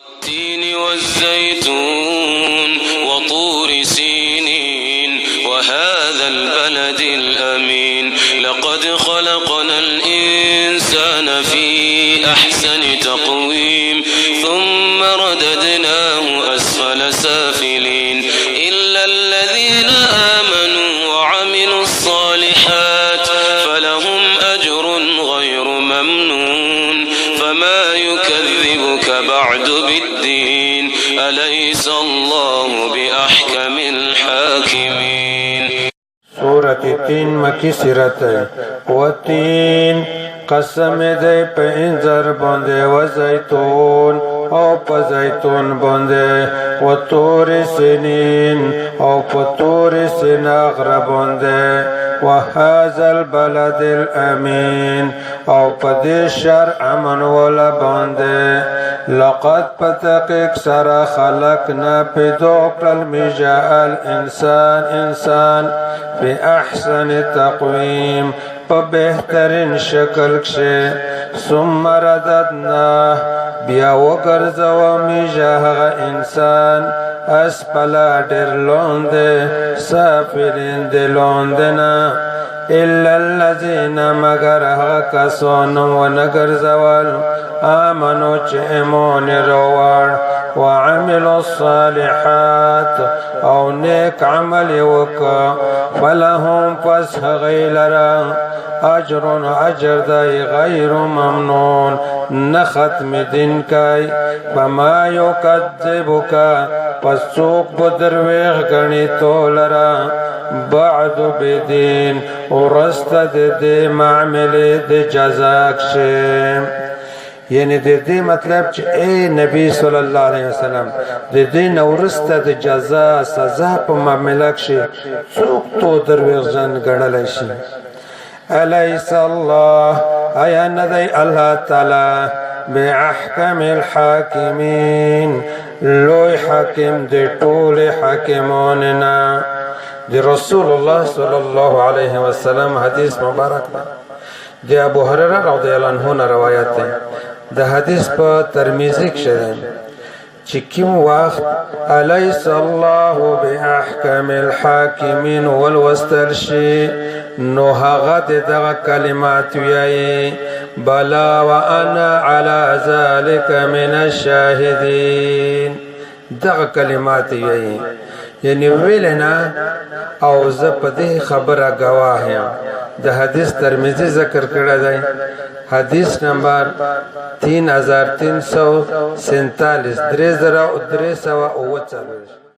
التين والزيتون وطور سينين وهذا البلد الأمين لقد خلقنا الإنسان في أحسن تقويم ثم رددناه أسفل سافلين إلا الذين آمنوا وعملوا الصالحات فلهم أجر غير ممنون فما يكذبك بعد بالدين أليس الله بأحكم الحاكمين. سورة تین مکی سیرت ہے. والتین قسم دے پہ انذر بندے و زیتون او پا زیتون بندے و طور سنین او پا طور سناغر بندے و هذا البلد الامین او پا دی شر امن والا بندے لقد پتقیق سر خلقنا پیدو کرل میجا الانسان فی احسن تقویم پا بہترین شکل کشے ثم رددناه بیا وگرزو میجاہ انسان اسپلا ڈر لوندے سافلین دے لوندنا إلا الذين مگر کسون و نگرزوال آمنوا چئمون روار وعملوا الصالحات او نیک عمل وکا فلهم پس غیلرا اجر دای غیر ممنون نختم دن کای فما یکذبک پس سوق بدرویغ گنی تولرا بعد بدین ورست دے معمل دے جزاک شے. یعنی دے مطلب چھ اے نبی صلی اللہ علیہ وسلم دے نورست دے جزا سزا پا معملک شے سوک تو درویغ جن گڑل شے. أليس الله أي ندي الله تعالى بأحكم الحاكمين لوي حاكم دي طول حاكموننا دي رسول الله صلى الله عليه وسلم حديث مبارك دي أبو هريرة رضي الله عنه روایت ده حدیث پا ترمیزی کشدن چی کم وقت أليس الله بأحكم الحاكمين والوسترشي نو هغه دغه کلمات ویایي بلا وانا على ذلك من الشاهدين دغه کلمات ویایي یعنی ویلنا او زه په دې خبره گواه یم. د حدیث ترمذی ذکر کړی دی حدیث نمبر 3347 3349